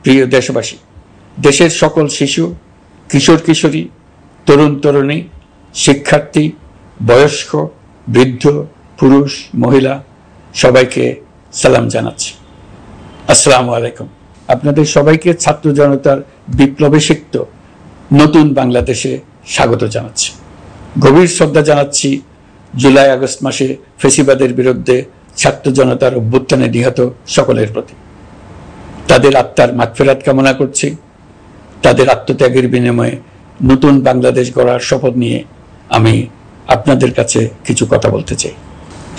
প্রিয় দেশবাসী, দেশের সকল শিশু, কিশোর কিশোরী, তরুণ তরুণী, শিক্ষার্থী, বয়স্ক, বৃদ্ধ, পুরুষ, মহিলা সবাইকে সালাম জানাচ্ছি। আসসালামু আলাইকুম। আপনাদের সবাইকে ছাত্র জনতার বিপ্লবে সিক্ত নতুন বাংলাদেশে স্বাগত জানাচ্ছি। গভীর শ্রদ্ধা জানাচ্ছি জুলাই আগস্ট মাসে ফ্যাসিবাদের বিরুদ্ধে ছাত্র জনতার অভ্যুত্থানে নিহত সকলের প্রতি। তাদের আত্মার মাগফিরাত কামনা করছি। তাদের আত্মত্যাগের বিনিময়ে নতুন বাংলাদেশ গড়ার শপথ নিয়ে আমি আপনাদের কাছে কিছু কথা বলতে চাই।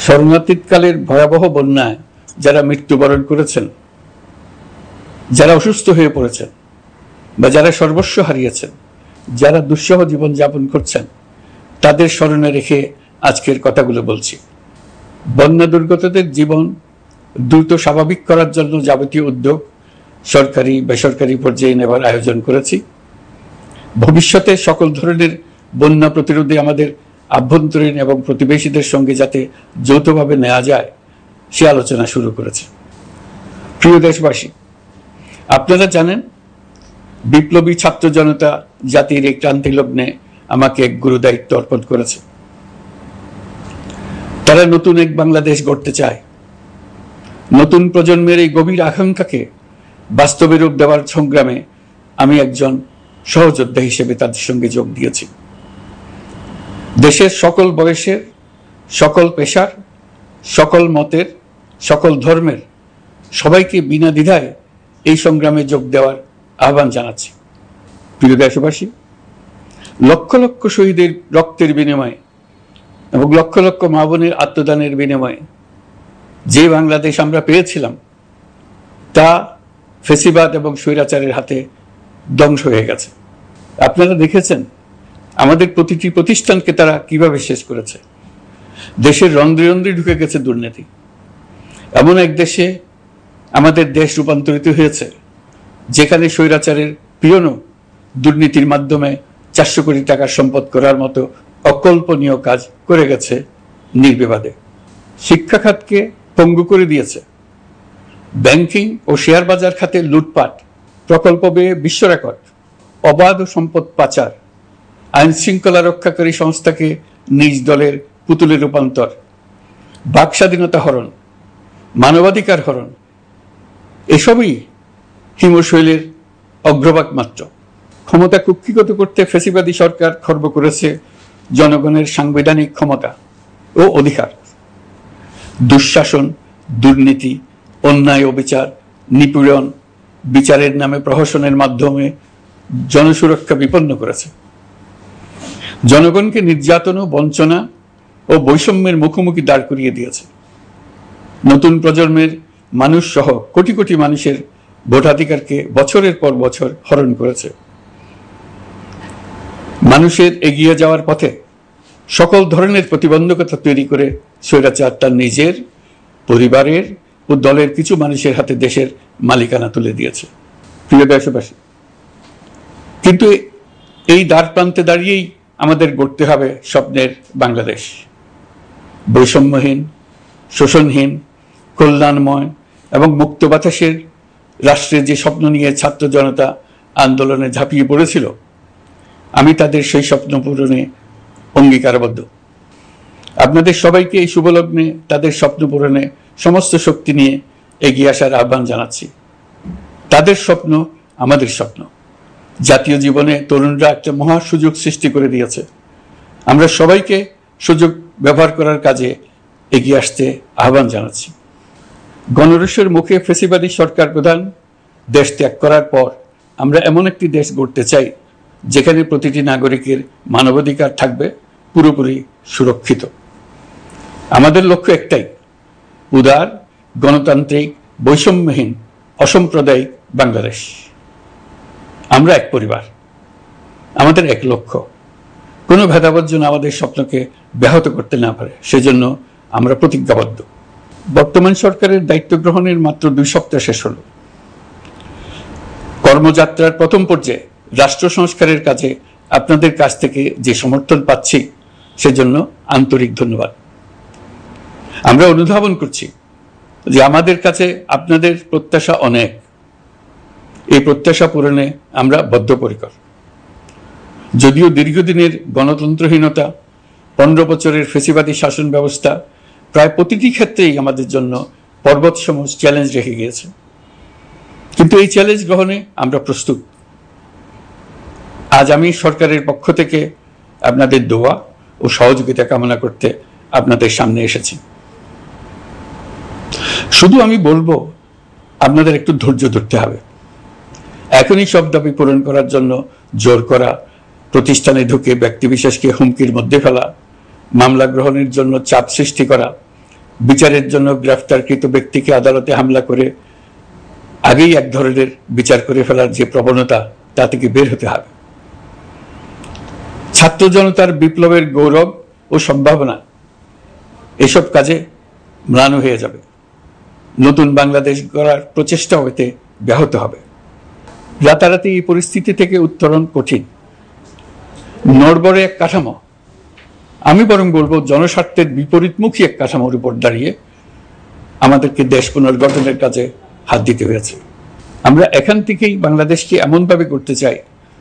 শরণার্থীকালের ভয়াবহ বন্যায় যারা মৃত্যুবরণ করেছেন, যারা অসুস্থ হয়ে পড়েছেন বা যারা সর্বস্ব হারিয়েছেন, যারা দুঃসহ জীবন যাপন করছেন, তাদের স্মরণে রেখে আজকের কথাগুলো বলছি। বন্যা দুর্গতদের জীবন দ্রুত স্বাভাবিক করার জন্য যাবতীয় উদ্যোগ সরকারি বেসরকারি পর্যায়ে নেবার আয়োজন করেছি। ভবিষ্যতে সকল ধরনের বন্যা প্রতিরোধে আমাদের আভ্যন্তরীণ এবং প্রতিবেশীদের সঙ্গে যাতে যৌথভাবে নেওয়া যায় সে আলোচনা শুরু করেছে। প্রিয় দেশবাসী, আপনারা জানেন বিপ্লবী ছাত্র জনতা জাতির এই ক্রান্তি লগ্নে আমাকে এক গুরু দায়িত্ব অর্পণ করেছে। তারা নতুন এক বাংলাদেশ গড়তে চায়। নতুন প্রজন্মের এই গভীর আকাঙ্ক্ষাকে বাস্তবে রূপ দেওয়ার সংগ্রামে আমি একজন সহযোদ্ধা হিসেবে তাদের সঙ্গে যোগ দিয়েছি। দেশের সকল বয়সের, সকল পেশার, সকল মতের, সকল ধর্মের সবাইকে বিনা দ্বিধায় এই সংগ্রামে যোগ দেওয়ার আহ্বান জানাচ্ছি। প্রিয় দেশবাসী, লক্ষ লক্ষ শহীদের রক্তের বিনিময়ে এবং লক্ষ লক্ষ মা বোনের আত্মদানের বিনিময়ে যে বাংলাদেশ আমরা পেয়েছিলাম তা ফ্যাসিবাদ এবং স্বৈরাচারের হাতে ধ্বংস হয়ে গেছে। আপনারা দেখেছেন আমাদের প্রতিটি প্রতিষ্ঠানকে তারা কিভাবে শেষ করেছে। দেশের রন্ধ্রে রন্ধ্রে ঢুকে গেছে দুর্নীতি। এমন এক দেশে আমাদের দেশ রূপান্তরিত হয়েছে যেখানে স্বৈরাচারের পিয়নও দুর্নীতির মাধ্যমে 400 কোটি টাকার সম্পদ করার মতো অকল্পনীয় কাজ করে গেছে নির্বিবাদে। শিক্ষা খাতকে পঙ্গু করে দিয়েছে। ব্যাংকিং ও শেয়ার বাজার খাতে লুটপাট, প্রকল্প ব্যয়ে বিশ্ব রেকর্ড, অবাধ সম্পদ পাচার, আইন শৃঙ্খলা রক্ষাকারী সংস্থাকে নিজ দলের পুতুলে রূপান্তর, বাক স্বাধীনতা হরণ, মানবাধিকার হরণ, এসবই হিমশৈলের অগ্রভাগ মাত্র। ক্ষমতা কুক্ষিগত করতে ফ্যাসিবাদী সরকার খর্ব করেছে জনগণের সাংবিধানিক ক্ষমতা ও অধিকার। দুঃশাসন, দুর্নীতি, অন্যায়, অবিচার, নিপীড়ন, বিচারের নামে প্রহসনের মাধ্যমে জনসুরক্ষা বিপন্ন করেছে। জনগণকে নির্যাতন, বঞ্চনা ও বৈষম্যের মুখোমুখি দাঁড় করিয়ে দিয়েছে। নতুন প্রজন্মের মানুষ সহ কোটি কোটি মানুষের ভোটাধিকারকে বছরের পর বছর হরণ করেছে। মানুষের এগিয়ে যাওয়ার পথে সকল ধরনের প্রতিবন্ধকতা তৈরি করে স্বৈরাচার তার নিজের, পরিবারের ও দলের কিছু মানুষের হাতে দেশের মালিকানা তুলে দিয়েছে। প্রিয় দেশবাসী, কিন্তু এই দ্বার প্রান্তে দাঁড়িয়েই আমাদের গড়তে হবে স্বপ্নের বাংলাদেশ। বৈষম্যহীন, শোষণহীন, কল্যাণময় এবং মুক্ত বাতাসের রাষ্ট্রের যে স্বপ্ন নিয়ে ছাত্র জনতা আন্দোলনে ঝাঁপিয়ে পড়েছিল, আমি তাদের সেই স্বপ্ন পূরণে অঙ্গীকারবদ্ধ। আপনাদের সবাইকে এই শুভলগ্নে তাদের স্বপ্ন পূরণে সমস্ত শক্তি নিয়ে এগিয়ে আসার আহ্বান জানাচ্ছি। তাদের স্বপ্ন আমাদের স্বপ্ন। জাতীয় জীবনে তরুণরা একটা মহা সুযোগ সৃষ্টি করে দিয়েছে। আমরা সবাইকে সুযোগ ব্যবহার করার কাজে এগিয়ে আসতে আহ্বান জানাচ্ছি। গণরোষের মুখে ফ্যাসিবাদী সরকার প্রধান দেশ ত্যাগ করার পর আমরা এমন একটি দেশ গড়তে চাই যেখানে প্রতিটি নাগরিকের মানবাধিকার থাকবে পুরোপুরি সুরক্ষিত। আমাদের লক্ষ্য একটাই, উদার, গণতান্ত্রিক, বৈষম্যহীন, অসাম্প্রদায়িক বাংলাদেশ। আমরা এক পরিবার, আমাদের এক লক্ষ্য। কোনো ভেদাভেদ যেন আমাদের স্বপ্নকে ব্যাহত করতে না পারে, সেজন্য আমরা প্রতিজ্ঞাবদ্ধ। বর্তমান সরকারের দায়িত্ব গ্রহণের মাত্র 2 সপ্তাহ শেষ হলো। কর্মযাত্রার প্রথম পর্যায়ে রাষ্ট্র সংস্কারের কাজে আপনাদের কাছ থেকে যে সমর্থন পাচ্ছি সেজন্য আন্তরিক ধন্যবাদ। আমরা অনুধাবন করছি যে আমাদের কাছে আপনাদের প্রত্যাশা অনেক। এই প্রত্যাশা পূরণে আমরা বদ্ধপরিকর। যদিও দীর্ঘদিনের গণতন্ত্রহীনতা, 15 বছরের ফেসিবাদী শাসন ব্যবস্থা প্রায় প্রতিটি ক্ষেত্রেই আমাদের জন্য পর্বতসম চ্যালেঞ্জ রেখে গিয়েছে, কিন্তু এই চ্যালেঞ্জ গ্রহণে আমরা প্রস্তুত। আজ আমি সরকারের পক্ষ থেকে আপনাদের দোয়া ও সহযোগিতা কামনা করতে আপনাদের সামনে এসেছি। শুধু আমি বলবো, আপনাদের একটু ধৈর্য ধরতে হবে। এখনই সব দাবি পূরণ করার জন্য জোর করা, প্রতিষ্ঠানে ঢুকে ব্যক্তিবিশেষকে হুমকির মধ্যে ফেলা, মামলা গ্রহণের জন্য চাপ সৃষ্টি করা, বিচারের জন্য গ্রেফতারকৃত ব্যক্তিকে আদালতে হামলা করে আগেই এক ধরনের বিচার করে ফেলার যে প্রবণতা, তা থেকে বের হতে হবে। ছাত্র জনতার বিপ্লবের গৌরব ও সম্ভাবনা এসব কাজে ম্লান হয়ে যাবে। নতুন বাংলাদেশ গড়ার প্রচেষ্টাও এতে ব্যাহত হবে। রাতারাতি এই পরিস্থিতি থেকে উত্তরণ কঠিন। নড়বড়ে এক কাঠামো, আমি বরং বলবো জনস্বার্থের বিপরীতমুখী এক কাঠামোর উপর দাঁড়িয়ে আমাদেরকে দেশ পুনর্গঠনের কাজে হাত দিতে হয়েছে। আমরা এখান থেকেই বাংলাদেশকে এমনভাবে করতে চাই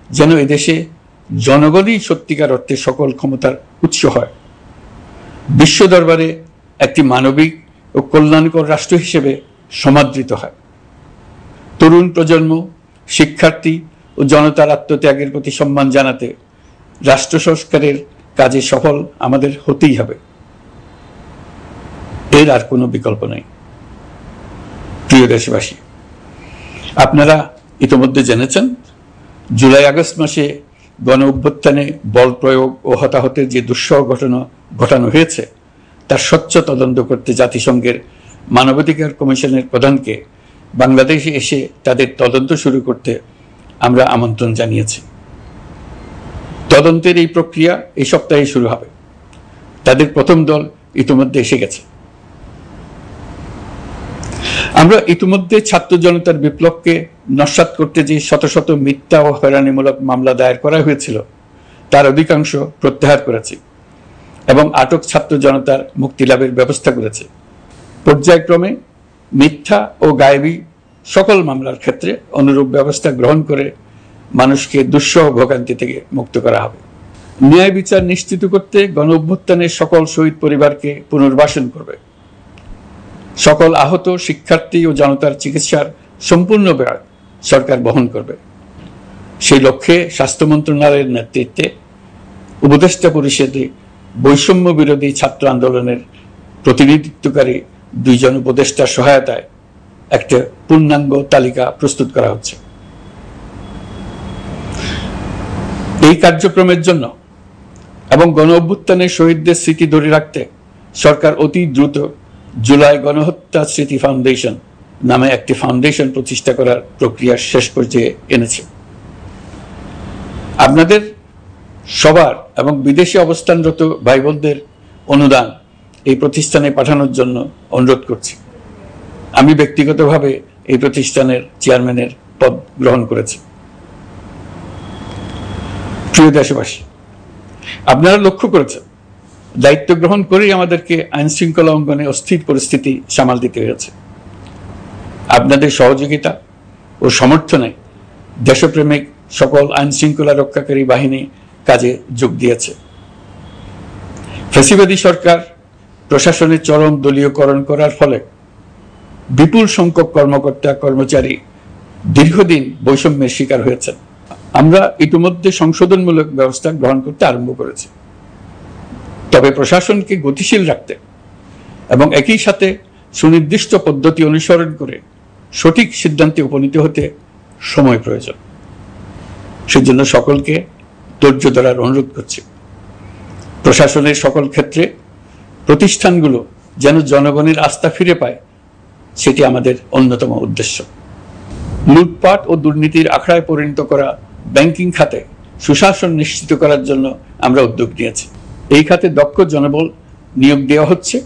যেন এদেশে জনগণই সত্যিকার অর্থে সকল ক্ষমতার উৎস হয়, বিশ্ব দরবারে একটি মানবিক ও কল্যাণকর রাষ্ট্র হিসেবে সমাদৃত হয়। তরুণ প্রজন্ম, শিক্ষার্থী ও জনতার আত্মত্যাগের প্রতি সম্মান জানাতে রাষ্ট্র সংস্কারের কাজে সফল আমাদের হতেই হবে, এর আর কোনো বিকল্প নেই। প্রিয় দেশবাসী, আপনারা ইতিমধ্যে জেনেছেন জুলাই আগস্ট মাসে গণ অভ্যুত্থানে বল প্রয়োগ ও হতাহতের যে দুঃসহ ঘটনা ঘটানো হয়েছে তার স্বচ্ছ তদন্ত করতে জাতিসংঘের মানবাধিকার কমিশনের প্রধানকে বাংলাদেশে এসে তাদের তদন্ত শুরু করতে আমরা আমন্ত্রণ জানিয়েছি। তদন্তের এই প্রক্রিয়া এই সপ্তাহে শুরু হবে। তাদের প্রথম দল ইতিমধ্যে এসে গেছে। আমরা ইতিমধ্যে ছাত্র জনতার বিপ্লবকে নস্যাৎ করতে যে শত শত মিথ্যা ও হয়রানিমূলক মামলা দায়ের করা হয়েছিল তার অধিকাংশ প্রত্যাহার করেছি এবং আটক ছাত্র জনতার মুক্তি লাভের ব্যবস্থা করেছে। পর্যায়ক্রমে মিথ্যা ও গায়েবী সকল মামলার ক্ষেত্রে অনুরূপ ব্যবস্থা গ্রহণ করে মানুষকে দুঃসহ ভোগান্তি থেকে মুক্ত করা হবে। ন্যায় বিচার নিশ্চিত করতে গণ অভ্যুত্থানের সকল শহীদ পরিবারকে পুনর্বাসন করবে। সকল আহত শিক্ষার্থী ও জনতার চিকিৎসার সম্পূর্ণ ব্যয় সরকার বহন করবে। সেই লক্ষ্যে স্বাস্থ্য মন্ত্রণালয়ের নেতৃত্বে উপদেষ্টা পরিষদে বৈষম্য বিরোধী ছাত্র আন্দোলনের প্রতিনিধিত্বকারী 2 জন উপদেষ্টার সহায়তায় একটা পূর্ণাঙ্গ তালিকা প্রস্তুত করা হচ্ছে। এই কার্যক্রমের জন্য এবং গণ অভ্যুত্থানের শহীদদের স্মৃতি ধরে রাখতে সরকার অতি দ্রুত জুলাই গণহত্যা স্মৃতি ফাউন্ডেশন নামে একটি ফাউন্ডেশন প্রতিষ্ঠা করার প্রক্রিয়া শেষ পর্যায়ে এনেছে। আপনাদের সবার এবং বিদেশে অবস্থানরত ভাই বোনদের অনুদান এই প্রতিষ্ঠানে পাঠানোর জন্য অনুরোধ করছি। আমি ব্যক্তিগতভাবে এই প্রতিষ্ঠানের চেয়ারম্যানের পদ গ্রহণ করেছি। প্রিয় দেশবাসী, আপনারা লক্ষ্য করেছেন দায়িত্ব গ্রহণ করেই আমাদেরকে আইন শৃঙ্খলা অঙ্গনে অস্থির পরিস্থিতি সামাল দিতে হয়েছে। আপনাদের সহযোগিতা ও সমর্থনে দেশপ্রেমিক সকল আইন শৃঙ্খলা রক্ষাকারী বাহিনী কাজে যোগ দিয়েছে। ফ্যাসিবাদী সরকার প্রশাসনের চরম দলীয়করণ করার ফলে বিপুল সংখ্যক কর্মকর্তা কর্মচারী দীর্ঘদিন বৈষম্যের শিকার হয়েছেন। আমরা ইতিমধ্যে সংশোধনমূলক ব্যবস্থা গ্রহণ করতে আরম্ভ করেছি, তবে প্রশাসনকে গতিশীল রাখতে এবং একই সাথে সুনির্দিষ্ট পদ্ধতি অনুসরণ করে সঠিক সিদ্ধান্তে উপনীত হতে সময় প্রয়োজন। সেজন্য সকলকে ধৈর্য ধরার অনুরোধ করছি। প্রশাসনের সকল ক্ষেত্রে প্রতিষ্ঠানগুলো যেন জনগণের আস্থা ফিরে পায়, সেটি আমাদের অন্যতম উদ্দেশ্য। লুটপাট ও দুর্নীতির আখড়ায় পরিণত করা ব্যাংকিং খাতে সুশাসন নিশ্চিত করার জন্য আমরা উদ্যোগ নিয়েছি। এই খাতে দক্ষ জনবল নিয়োগ দেওয়া হচ্ছে।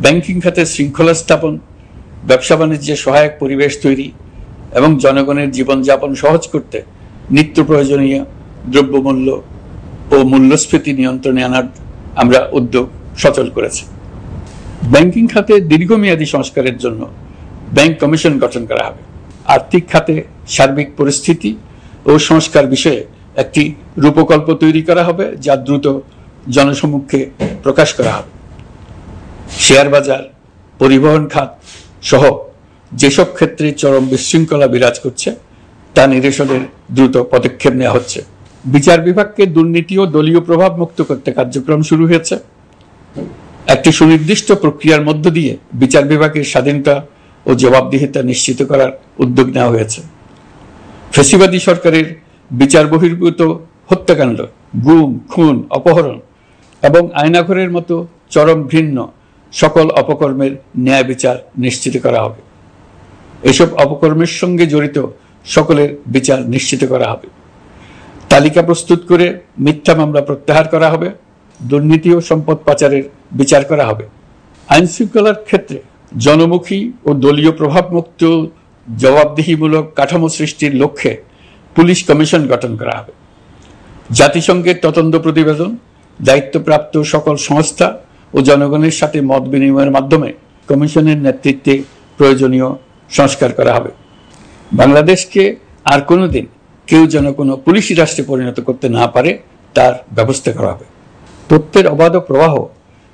ব্যাংকিং খাতে শৃঙ্খলা স্থাপন, ব্যবসা বাণিজ্যে সহায়ক পরিবেশ তৈরি এবং জনগণের জীবনযাপন সহজ করতে নিত্য প্রয়োজনীয় দ্রব্যমূল্য ও মূল্যস্ফীতি নিয়ন্ত্রণে আনার আমরা উদ্যোগ সচল করেছি। ব্যাংকিং খাতে দীর্ঘমেয়াদী সংস্কারের জন্য ব্যাংক কমিশন গঠন করা হবে। আর্থিক খাতে সার্বিক পরিস্থিতি ও সংস্কার বিষয়ে একটি রূপকল্প তৈরি করা হবে, যা দ্রুত জনসমক্ষে প্রকাশ করা হবে। শেয়ার বাজার, পরিবহন খাত সহ যেসব ক্ষেত্রে চরম বিশৃঙ্খলা বিরাজ করছে তা নিরসনের দ্রুত পদক্ষেপ নেওয়া হচ্ছে। বিচার বিভাগকে দুর্নীতি ও দলীয় প্রভাব মুক্ত করতে কার্যক্রম শুরু হয়েছে। একটি সুনির্দিষ্ট প্রক্রিয়ার মধ্য দিয়ে বিচার বিভাগের স্বাধীনতা ও জবাবদিহিতা নিশ্চিত করার উদ্যোগ নেওয়া হয়েছে। ফ্যাসিবাদী সরকারের বিচার বহির্ভূত হত্যাকাণ্ড, গুম, খুন, অপহরণ এবং আয়নাঘরের মতো চরম ঘৃণ্য সকল অপকর্মের ন্যায় বিচার নিশ্চিত করা হবে। এসব অপকর্মের সঙ্গে জড়িত সকলের বিচার নিশ্চিত করা হবে। তালিকা প্রস্তুত করে মিথ্যা মামলা প্রত্যাহার করা হবে। দুর্নীতি ও সম্পদ পাচারের বিচার করা হবে। আইন শৃঙ্খলার ক্ষেত্রে জনমুখী ও দলীয় প্রভাবমুক্ত জবাবদিহিমূলক কাঠামো সৃষ্টির লক্ষ্যে পুলিশ কমিশন গঠন করা হবে। জাতিসংঘের তদন্ত প্রতিবেদন, দায়িত্বপ্রাপ্ত সকল সংস্থা ও জনগণের সাথে মত বিনিময়ের মাধ্যমে কমিশনের নেতৃত্বে প্রয়োজনীয় সংস্কার করা হবে। বাংলাদেশকে আর কোনোদিন কেউ যেন কোনো পুলিশি রাষ্ট্রে পরিণত করতে না পারে তার ব্যবস্থা করা হবে। তথ্যের অবাধ প্রবাহ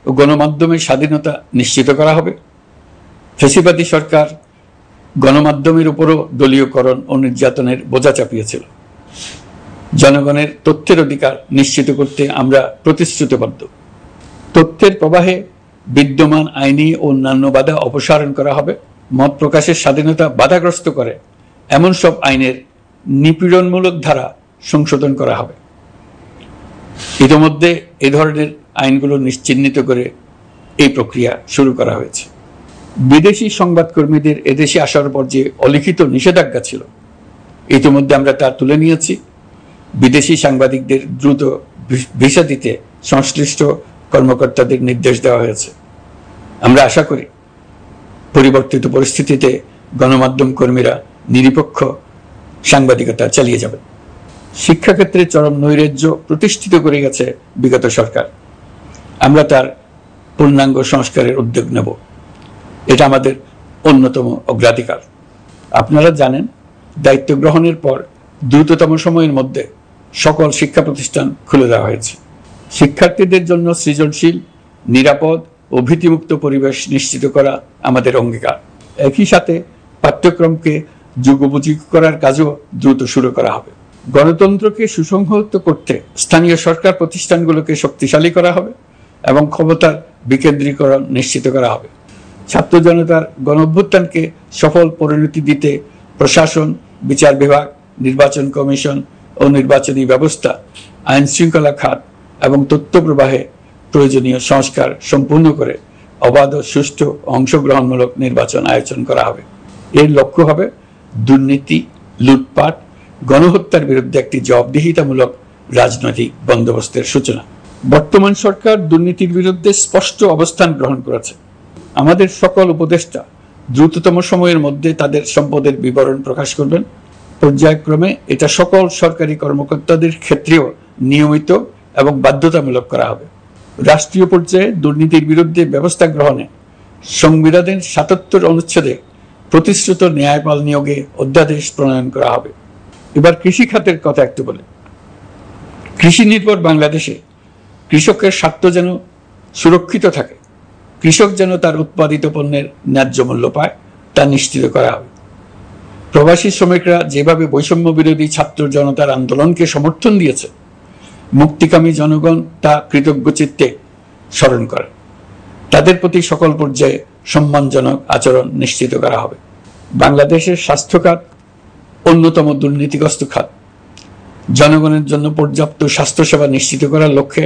ও গণমাধ্যমের স্বাধীনতা নিশ্চিত করা হবে। ফ্যাসিবাদী সরকার গণমাধ্যমের উপরও দলীয়করণ ও নির্যাতনের বোঝা চাপিয়েছিল। জনগণের তথ্যের অধিকার নিশ্চিত করতে আমরা প্রতিশ্রুতিবদ্ধ। তথ্যের প্রবাহে বিদ্যমান আইনি ও অন্যান্য বাধা অপসারণ করা হবে। মত প্রকাশের স্বাধীনতা বাধাগ্রস্ত করে এমন সব আইনের নিপীড়নমূলক ধারা সংশোধন করা হবে। ইতিমধ্যে এ ধরনের আইনগুলো নিশ্চিহ্নিত করে এই প্রক্রিয়া শুরু করা হয়েছে। বিদেশি সংবাদকর্মীদের এদেশে আসার পর যে অলিখিত নিষেধাজ্ঞা ছিল, ইতিমধ্যে আমরা তা তুলে নিয়েছি। বিদেশি সাংবাদিকদের দ্রুত ভিসা দিতে সংশ্লিষ্ট কর্মকর্তাদের নির্দেশ দেওয়া হয়েছে। আমরা আশা করি পরিবর্তিত পরিস্থিতিতে গণমাধ্যম কর্মীরা নিরপেক্ষ সাংবাদিকতা চালিয়ে যাবেন। শিক্ষাক্ষেত্রে চরম নৈরাজ্য প্রতিষ্ঠিত করে গেছে বিগত সরকার। আমরা তার পূর্ণাঙ্গ সংস্কারের উদ্যোগ নেব। এটা আমাদের অন্যতম অগ্রাধিকার। আপনারা জানেন, দায়িত্ব গ্রহণের পর দ্রুততম সময়ের মধ্যে সকল শিক্ষা প্রতিষ্ঠান খুলে দেওয়া হয়েছে। শিক্ষার্থীদের জন্য সৃজনশীল, নিরাপদ ও ভীতিমুক্ত পরিবেশ নিশ্চিত করা আমাদের অঙ্গীকার। একই সাথে পাঠ্যক্রমকে যুগোপযোগী করার কাজও দ্রুত শুরু করা হবে। গণতন্ত্রকে সুসংহত করতে স্থানীয় সরকার প্রতিষ্ঠানগুলোকে শক্তিশালী করা হবে এবং ক্ষমতার বিকেন্দ্রীকরণ নিশ্চিত করা হবে। ছাত্র জনতার গণঅভ্যুত্থানকে সফল পরিণতি দিতে প্রশাসন, বিচার বিভাগ, নির্বাচন কমিশন ও নির্বাচনী ব্যবস্থা, আইন শৃঙ্খলা খাত এবং তথ্য প্রবাহে প্রয়োজনীয় সংস্কার সম্পূর্ণ করে অবাধ ও সুষ্ঠু অংশগ্রহণমূলক নির্বাচন আয়োজন করা হবে। এর লক্ষ্য হবে দুর্নীতি, লুটপাট, গণহত্যার বিরুদ্ধে একটি জবাবদিহিতামূলক রাজনৈতিক বন্দোবস্তের সূচনা। বর্তমান সরকার দুর্নীতির বিরুদ্ধে স্পষ্ট অবস্থান গ্রহণ করেছে। আমাদের সকল উপদেষ্টা দ্রুততম সময়ের মধ্যে তাদের সম্পদের বিবরণ প্রকাশ করবেন। পর্যায়ক্রমে এটা সকল সরকারি কর্মকর্তাদের ক্ষেত্রেও নিয়মিত এবং বাধ্যতামূলক করা হবে। রাষ্ট্রীয় পর্যায়ে দুর্নীতির বিরুদ্ধে ব্যবস্থা গ্রহণে সংবিধানের ৭৭ অনুচ্ছেদে প্রতিশ্রুত ন্যায়পাল নিয়োগে অধ্যাদেশ প্রণয়ন করা হবে। এবার কৃষি খাতের কথা একটু বলে। কৃষি নির্ভর বাংলাদেশে কৃষকের স্বার্থ যেন সুরক্ষিত থাকে, কৃষক যেন তার উৎপাদিত পণ্যের ন্যায্য মূল্য পায়, তা নিশ্চিত করা হবে। প্রবাসী শ্রমিকরা যেভাবে বৈষম্য বিরোধী ছাত্র জনতার আন্দোলনকে সমর্থন দিয়েছে, মুক্তিকামী জনগণ তা কৃতজ্ঞ চিত্তে স্মরণ করে। তাদের প্রতি সকল পর্যায়ে সম্মানজনক আচরণ নিশ্চিত করা হবে। বাংলাদেশের স্বাস্থ্য খাত অন্যতম দুর্নীতিগ্রস্ত খাত। জনগণের জন্য পর্যাপ্ত স্বাস্থ্যসেবা নিশ্চিত করার লক্ষ্যে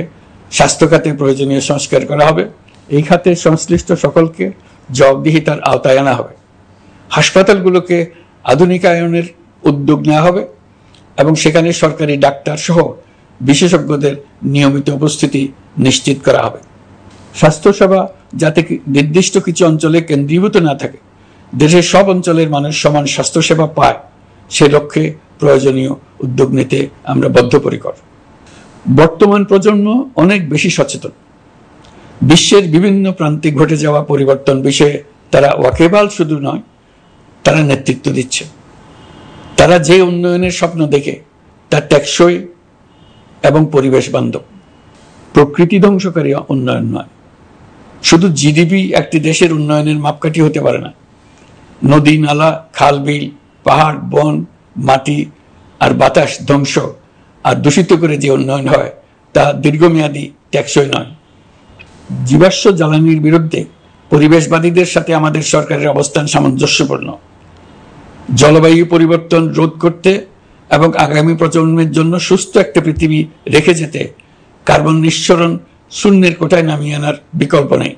স্বাস্থ্য খাতে প্রয়োজনীয় সংস্কার করা হবে। এই খাতে সংশ্লিষ্ট সকলকে জবাবদিহিতার আওতায় আনা হবে। হাসপাতালগুলোকে আধুনিকায়নের উদ্যোগ নেওয়া হবে এবং সেখানে সরকারি ডাক্তার সহ বিশেষজ্ঞদের নিয়মিত উপস্থিতি নিশ্চিত করা হবে। স্বাস্থ্যসেবা যাতে নির্দিষ্ট কিছু অঞ্চলে কেন্দ্রীভূত না থাকে, দেশের সব অঞ্চলের মানুষ সমান স্বাস্থ্যসেবা পায়, সে লক্ষ্যে প্রয়োজনীয় উদ্যোগ নিতে আমরা বদ্ধপরিকর। বর্তমান প্রজন্ম অনেক বেশি সচেতন। বিশ্বের বিভিন্ন প্রান্তে ঘটে যাওয়া পরিবর্তন বিষয়ে তারা ওয়াকিবহাল শুধু নয়, তারা নেতৃত্ব দিচ্ছে। তারা যে উন্নয়নের স্বপ্ন দেখে তা টেকসই এবং পরিবেশ বান্ধব, প্রকৃতি ধ্বংসকারী উন্নয়ন নয়। শুধু জিডিপি একটি দেশের উন্নয়নের মাপকাঠি হতে পারে না। নদী, নালা, খাল, বিল, পাহাড়, বন, মাটি আর বাতাস ধ্বংস আর দূষিত করে যে উন্নয়ন হয় তা দীর্ঘমেয়াদী, টেকসই নয়। জীবাশ্ম জ্বালানির বিরুদ্ধে পরিবেশবাদীদের সাথে আমাদের সরকারের অবস্থান সামঞ্জস্যপূর্ণ। জলবায়ু পরিবর্তন রোধ করতে এবং আগামী প্রজন্মের জন্য সুস্থ একটা পৃথিবী রেখে যেতে কার্বন নিঃসরণ শূন্যের কোঠায় নামিয়ে আনার বিকল্প নেই।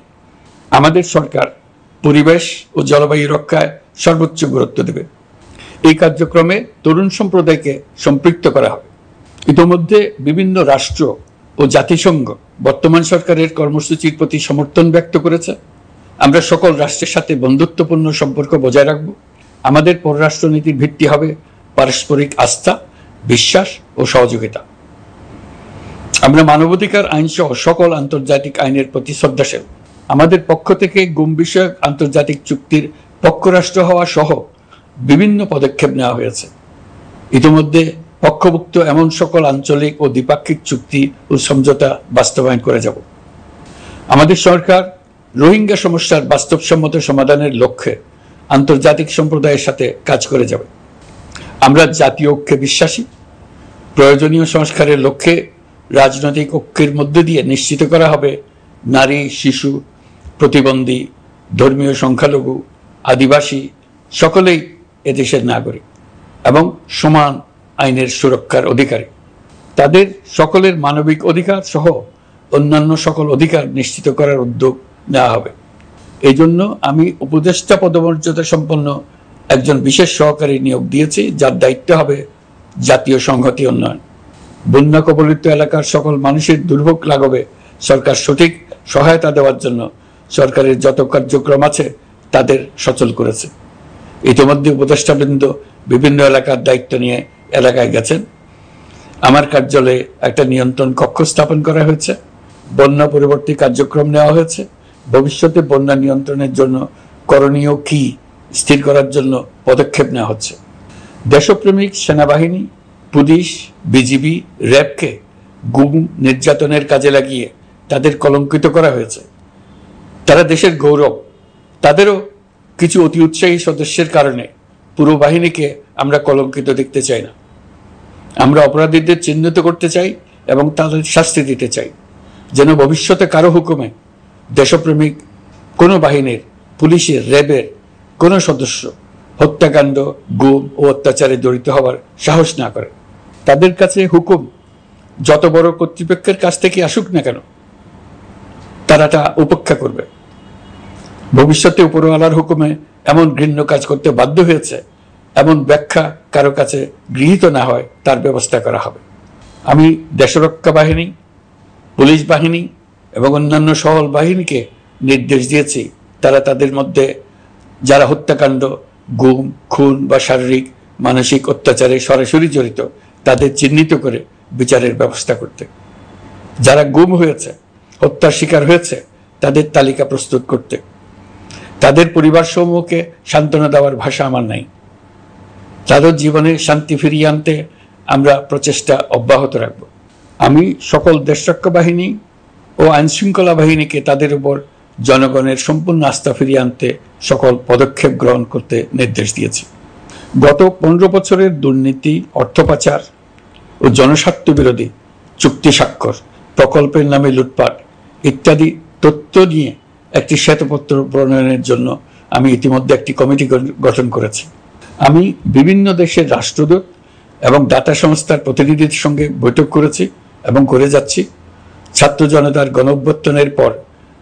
আমাদের সরকার পরিবেশ ও জলবায়ু রক্ষায় সর্বোচ্চ গুরুত্ব দেবে। এই কার্যক্রমে তরুণ সম্প্রদায়কে সম্পৃক্ত করা হবে। ইতোমধ্যে বিভিন্ন রাষ্ট্র ও জাতিসংঘ বর্তমান সরকারের কর্মসূচির প্রতি সমর্থন ব্যক্ত করেছে। আমরা সকল রাষ্ট্রের সাথে বন্ধুত্বপূর্ণ সম্পর্ক বজায় রাখব। আমাদের পররাষ্ট্রনীতির ভিত্তি হবে পারস্পরিক আস্থা, বিশ্বাস ও সহযোগিতা। আমরা মানবাধিকার আইন সহ সকল আন্তর্জাতিক আইনের প্রতি শ্রদ্ধাশীল। আমাদের পক্ষ থেকে গুম বিষয়ক আন্তর্জাতিক চুক্তির পক্ষরাষ্ট্র হওয়া সহ বিভিন্ন পদক্ষেপ নেওয়া হয়েছে। ইতিমধ্যে পক্ষভুক্ত এমন সকল আঞ্চলিক ও দ্বিপাক্ষিক চুক্তি ও সমঝোতা বাস্তবায়ন করে যাব। আমাদের সরকার রোহিঙ্গা সমস্যার বাস্তবসম্মত সমাধানের লক্ষ্যে আন্তর্জাতিক সম্প্রদায়ের সাথে কাজ করে যাবে। আমরা জাতীয় ঐক্যে বিশ্বাসী। প্রয়োজনীয় সংস্কারের লক্ষ্যে রাজনৈতিক ঐক্যের মধ্য দিয়ে নিশ্চিত করা হবে নারী, শিশু, প্রতিবন্ধী, ধর্মীয় সংখ্যালঘু, আদিবাসী সকলেই এদেশের নাগরিক এবং সমান আইনের সুরক্ষার অধিকারী। তাদের সকলের মানবিক অধিকার সহ অন্যান্য সকল অধিকার নিশ্চিত করার উদ্যোগ নেওয়া হবে। এই জন্য আমি উপদেষ্টা পদমর্যাদা সম্পন্ন একজন বিশেষ সহকারী নিয়োগ দিয়েছি, যার দায়িত্ব হবে জাতীয় সংহতি উন্নয়ন। বন্যা কবলিত এলাকার সকল মানুষের দুর্ভোগ লাঘবে সরকার সঠিক সহায়তা দেওয়ার জন্য সরকারের যত কার্যক্রম আছে তাদের সচল করেছে। ইতিমধ্যে উপদেষ্টাবৃন্দ বিভিন্ন এলাকার দায়িত্ব নিয়ে এলাকায় গেছেন। আমার কার্যালয়ে একটা নিয়ন্ত্রণ কক্ষ স্থাপন করা হয়েছে। বন্যা পরবর্তী কার্যক্রম নেওয়া হয়েছে। ভবিষ্যতে বন্যা নিয়ন্ত্রণের জন্য করণীয় কি স্থির করার জন্য পদক্ষেপ নেওয়া হচ্ছে। দেশপ্রেমিক সেনাবাহিনী, পুলিশ, বিজিবি, র্যাবকে গুম নির্যাতনের কাজে লাগিয়ে তাদের কলঙ্কিত করা হয়েছে। তারা দেশের গৌরব। তাদেরও কিছু অতি উৎসাহী সদস্যের কারণে পুরো বাহিনীকে আমরা কলঙ্কিত দেখতে চাই না। আমরা অপরাধীদের চিহ্নিত করতে চাই এবং তাদের শাস্তি দিতে চাই, যেন ভবিষ্যতে কারো হুকুমে দেশপ্রেমিক কোনো বাহিনীর, পুলিশের, র্যাবের কোনো সদস্য হত্যাকাণ্ড, গুম ও অত্যাচারে জড়িত হওয়ার সাহস না করে। তাদের কাছে হুকুম যত বড় কর্তৃপক্ষের কাছ থেকে আসুক না কেন, তারা তা উপেক্ষা করবে। ভবিষ্যতে উপরওয়ালার হুকুমে এমন ঘৃণ্য কাজ করতে বাধ্য হয়েছে এমন ব্যাখ্যা কারো কাছে গৃহীত না হয় তার ব্যবস্থা করা হবে। আমি দেশরক্ষা বাহিনী, পুলিশ বাহিনী এবং অন্যান্য সহল বাহিনীকে নির্দেশ দিয়েছি তারা তাদের মধ্যে যারা হত্যাকাণ্ড, গুম, খুন বা শারীরিক মানসিক অত্যাচারে সরাসরি জড়িত তাদের চিহ্নিত করে বিচারের ব্যবস্থা করতে। যারা গুম হয়েছে, হত্যার শিকার হয়েছে তাদের তালিকা প্রস্তুত করতে। তাদের পরিবার সমূহকে সান্ত্বনা দেওয়ার ভাষা আমার নাই। তাদের জীবনে শান্তি ফিরিয়ে আনতে আমরা প্রচেষ্টা অব্যাহত রাখব। আমি সকল দেশরক্ষা বাহিনী ও আইনশৃঙ্খলা বাহিনীকে তাদের উপর জনগণের সম্পূর্ণ আস্থা ফিরিয়ে আনতে সকল পদক্ষেপ গ্রহণ করতে নির্দেশ দিয়েছি। গত 15 বছরের দুর্নীতি, অর্থ পাচার ও জনস্বার্থ বিরোধী চুক্তি স্বাক্ষর, প্রকল্পের নামে লুটপাট ইত্যাদি তথ্য নিয়ে একটি শ্বেতপত্র প্রণয়নের জন্য আমি ইতিমধ্যে একটি কমিটি গঠন করেছি। আমি বিভিন্ন দেশের রাষ্ট্রদূত এবং দাতা সংস্থার প্রতিনিধিদের সঙ্গে বৈঠক করেছি এবং করে যাচ্ছি। ছাত্র জনতার গণঅভ্যুত্থানের পর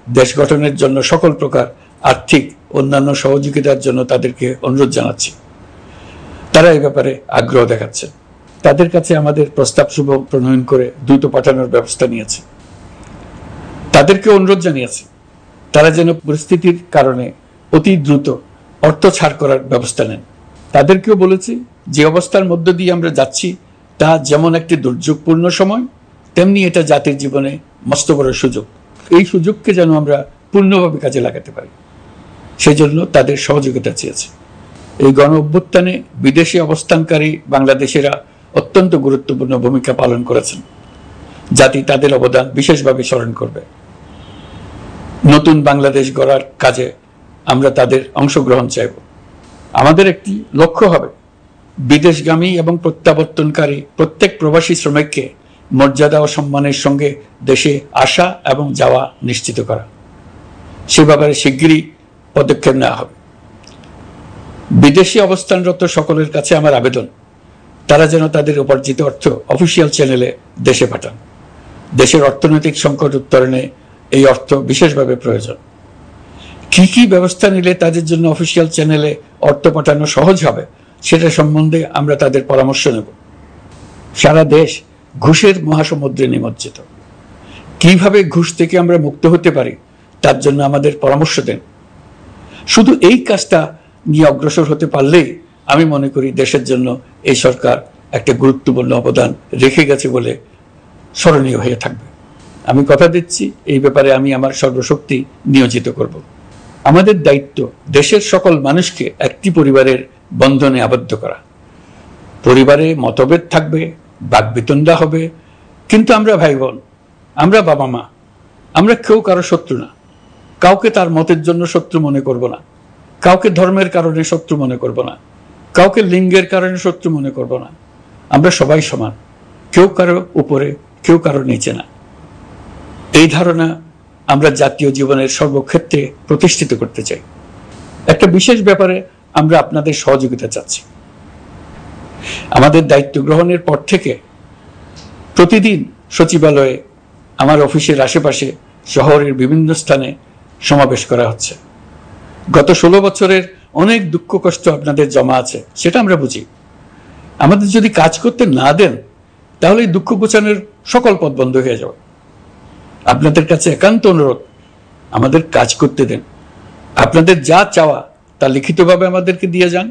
দেশ গঠনের জন্য সকল প্রকার আর্থিক অন্যান্য সহযোগিতার জন্য তাদেরকে অনুরোধ জানাচ্ছি। তারা এই ব্যাপারে আগ্রহ দেখাচ্ছে। তাদের কাছে আমাদের প্রস্তাব শুভ প্রণয়ন করে দ্রুত পাঠানোর ব্যবস্থা নিয়েছে। তাদেরকে অনুরোধ জানিয়েছি তারা যেন পরিস্থিতির কারণে অতি দ্রুত অর্থ ছাড় করার ব্যবস্থা নেন। তাদেরকেও বলেছি যে অবস্থার মধ্য দিয়ে আমরা যাচ্ছি তা যেমন একটি দুর্যোগপূর্ণ সময়, তেমনি এটা জাতির জীবনে মস্ত বড় সুযোগ। এই সুযোগকে যেন আমরা পূর্ণভাবে কাজে লাগাতে পারি, সেই জন্য তাদের সহযোগিতা চেয়েছি। এই গণ অভ্যুত্থানে বিদেশে অবস্থানকারী বাংলাদেশিরা অত্যন্ত গুরুত্বপূর্ণ ভূমিকা পালন করেছেন। জাতি তাদের অবদান বিশেষভাবে স্মরণ করবে। নতুন বাংলাদেশ গড়ার কাজে আমরা তাদের অংশগ্রহণ চাইব। আমাদের একটি লক্ষ্য হবে বিদেশগামী এবং প্রত্যাবর্তনকারী প্রত্যেক প্রবাসী শ্রমিককে মর্যাদা ও সম্মানের সঙ্গে দেশে আসা এবং যাওয়া নিশ্চিত করা। সে ব্যাপারে শিগগিরই পদক্ষেপ নেওয়া হবে। বিদেশে অবস্থানরত সকলের কাছে আমার আবেদন, তারা যেন তাদের উপার্জিত অর্থ অফিসিয়াল চ্যানেলে দেশে পাঠান। দেশের অর্থনৈতিক সংকট উত্তরণে এই অর্থ বিশেষভাবে প্রয়োজন। কি কি ব্যবস্থা নিলে তাদের জন্য অফিসিয়াল চ্যানেলে অর্থ পাঠানো সহজ হবে সেটা সম্বন্ধে আমরা তাদের পরামর্শ নেব। সারা দেশ ঘুষের মহাসমুদ্রে নিমজ্জিত। কিভাবে ঘুষ থেকে আমরা মুক্ত হতে পারি তার জন্য আমাদের পরামর্শ দেন। শুধু এই কাজটা নিয়ে অগ্রসর হতে পারলেই আমি মনে করি দেশের জন্য এই সরকার একটা গুরুত্বপূর্ণ অবদান রেখে গেছে বলে স্মরণীয় হয়ে থাকবে। আমি কথা দিচ্ছি, এই ব্যাপারে আমি আমার সর্বশক্তি নিয়োজিত করব। আমাদের দায়িত্ব দেশের সকল মানুষকে একটি পরিবারের বন্ধনে আবদ্ধ করা। পরিবারে মতভেদ থাকবে, বাকবিতণ্ডা হবে, কিন্তু আমরা ভাই বোন, আমরা বাবা মা, আমরা কেউ কারো শত্রু না। কাউকে তার মতের জন্য শত্রু মনে করব না, কাউকে ধর্মের কারণে শত্রু মনে করব না, কাউকে লিঙ্গের কারণে শত্রু মনে করব না। আমরা সবাই সমান, কেউ কারো উপরে, কেউ কারো নিচে না। এই ধারণা আমরা জাতীয় জীবনের সর্বক্ষেত্রে প্রতিষ্ঠিত করতে চাই। একটা বিশেষ ব্যাপারে আমরা আপনাদের সহযোগিতা চাচ্ছি। আমাদের দায়িত্ব গ্রহণের পর থেকে প্রতিদিন সচিবালয়ে, আমার অফিসের আশেপাশে, শহরের বিভিন্ন স্থানে সমাবেশ করা হচ্ছে। গত 16 বছরের অনেক দুঃখ কষ্ট আপনাদের জমা আছে, সেটা আমরা বুঝি। আমাদের যদি কাজ করতে না দেন তাহলে এই দুঃখ ঘোচানোর সকল পথ বন্ধ হয়ে যাবে। আপনাদের কাছে একান্ত অনুরোধ, আমাদের কাজ করতে দেন। আপনাদের যা চাওয়া তা লিখিতভাবে আমাদেরকে দিয়ে যান।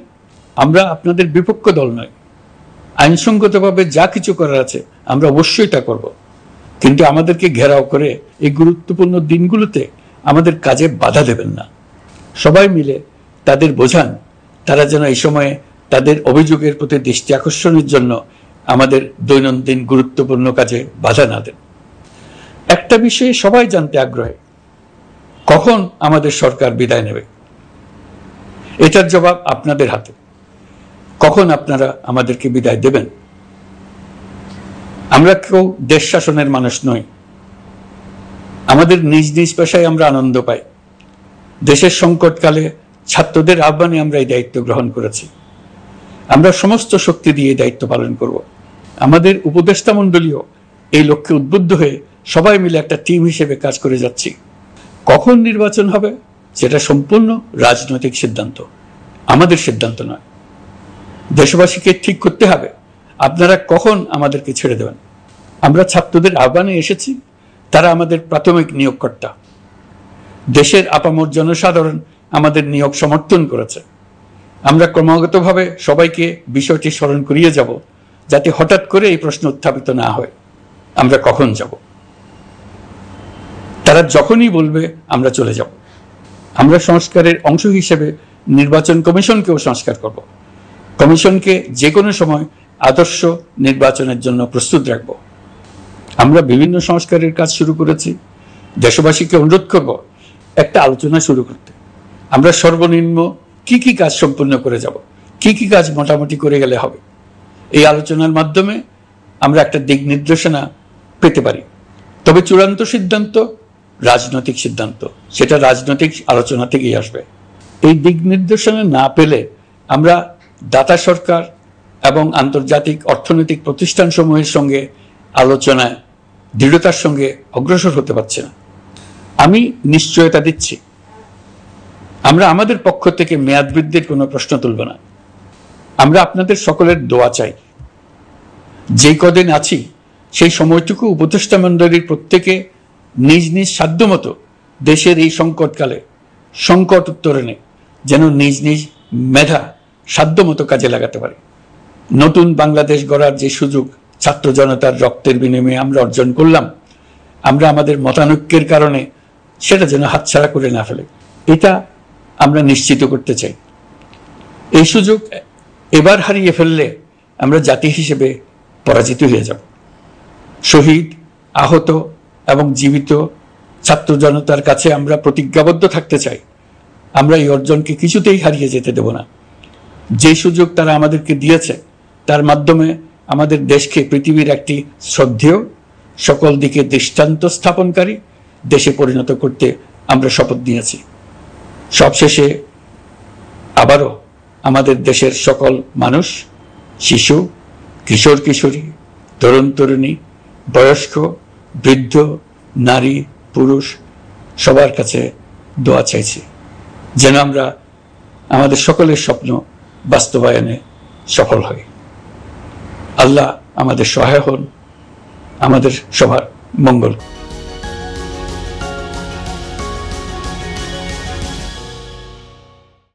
আমরা আপনাদের বিপক্ষ দল নয়। আইনসঙ্গতভাবে যা কিছু করার আছে আমরা অবশ্যই তা করব, কিন্তু আমাদেরকে ঘেরাও করে এই গুরুত্বপূর্ণ দিনগুলোতে আমাদের কাজে বাধা দেবেন না। সবাই মিলে তাদের বোঝান, তারা যেন এই সময়ে তাদের অভিযোগের প্রতি দৃষ্টি আকর্ষণের জন্য আমাদের দৈনন্দিন গুরুত্বপূর্ণ কাজে বাধা না দেন। একটা বিষয়ে সবাই জানতে আগ্রহী, কখন আমাদের সরকার বিদায় নেবে। এটার জবাব আপনাদের হাতে। কখন আপনারা আমাদেরকে বিদায় দেবেন? আমরা কেউ দেশ শাসনের মানুষ নই। আমাদের নিজ নিজ পেশায় আমরা আনন্দ পাই। দেশের সংকটকালে ছাত্রদের আহ্বানে আমরা এই দায়িত্ব গ্রহণ করেছি। আমরা সমস্ত শক্তি দিয়ে এই দায়িত্ব পালন করব। আমাদের উপদেষ্টা মণ্ডলীও এই লক্ষ্যে উদ্বুদ্ধ হয়ে সবাই মিলে একটা টিম হিসেবে কাজ করে যাচ্ছি। কখন নির্বাচন হবে সেটা সম্পূর্ণ রাজনৈতিক সিদ্ধান্ত, আমাদের সিদ্ধান্ত নয়। দেশবাসীকে ঠিক করতে হবে আপনারা কখন আমাদেরকে ছেড়ে দেবেন। আমরা ছাত্রদের আহ্বানে এসেছি, তারা আমাদের প্রাথমিক নিয়োগকর্তা। দেশের আপামর জনসাধারণ আমাদের নিয়োগ সমর্থন করেছে। আমরা ক্রমাগতভাবে সবাইকে বিষয়টি স্মরণ করিয়ে যাব, যাতে হঠাৎ করে এই প্রশ্ন উত্থাপিত না হয় আমরা কখন যাব। তারা যখনই বলবে আমরা চলে যাব। আমরা সংস্কারের অংশ হিসেবে নির্বাচন কমিশনকেও সংস্কার করব। কমিশনকে যে কোনো সময় আদর্শ নির্বাচনের জন্য প্রস্তুত রাখব। আমরা বিভিন্ন সংস্কারের কাজ শুরু করেছি। দেশবাসীকে অনুরোধ করব একটা আলোচনা শুরু করতে। আমরা সর্বনিম্ন কি কি কাজ সম্পূর্ণ করে যাব, কি কি কাজ মোটামুটি করে গেলে হবে। এই আলোচনার মাধ্যমে আমরা একটা দিক নির্দেশনা পেতে পারি। তবে চূড়ান্ত সিদ্ধান্ত রাজনৈতিক সিদ্ধান্ত, সেটা রাজনৈতিক আলোচনা থেকেই আসবে। এই দিক নির্দেশনা না পেলে আমরা দাতা সরকার এবং আন্তর্জাতিক অর্থনৈতিক প্রতিষ্ঠানসমূহের সঙ্গে আলোচনায় দৃঢ়তার সঙ্গে অগ্রসর হতে পারছি না। আমি নিশ্চয়তা দিচ্ছি, আমরা আমাদের পক্ষ থেকে মেয়াদ বৃদ্ধির কোনো প্রশ্ন তুলব না। আমরা আপনাদের সকলের দোয়া চাই। যেই কদিন আছি সেই সময়টুকু উপদেষ্টা মণ্ডলীর প্রত্যেকে নিজ নিজ সাধ্যমতো দেশের এই সংকটকালে সংকট উত্তরণে যেন নিজ নিজ মেধা সাধ্যমতো কাজে লাগাতে পারে। নতুন বাংলাদেশ গড়ার যে সুযোগ ছাত্র জনতার রক্তের বিনিময়ে আমরা অর্জন করলাম, আমরা আমাদের মতানৈক্যের কারণে সেটা যেন হাতছাড়া করে না ফেলে, এটা আমরা নিশ্চিত করতে চাই। এই সুযোগ এবার হারিয়ে ফেললে আমরা জাতি হিসেবে পরাজিত হয়ে যাব। শহীদ, আহত এবং জীবিত ছাত্র জনতার কাছে আমরা প্রতিজ্ঞাবদ্ধ থাকতে চাই, আমরা এই অর্জনকে কিছুতেই হারিয়ে যেতে দেব না। যে সুযোগ তারা আমাদেরকে দিয়েছে তার মাধ্যমে আমাদের দেশকে পৃথিবীর একটি শ্রদ্ধেয়, সকল দিকে দৃষ্টান্ত স্থাপনকারী দেশে পরিণত করতে আমরা শপথ নিয়েছি। সবশেষে আবারও আমাদের দেশের সকল মানুষ, শিশু, কিশোর কিশোরী, তরুণ তরুণী, বয়স্ক, বৃদ্ধ, নারী, পুরুষ সবার কাছে দোয়া চাইছি যেন আমরা আমাদের সকলের স্বপ্ন বাস্তবায়নে সফল হই। আল্লাহ আমাদের সহায় হন, আমাদের সবার মঙ্গল।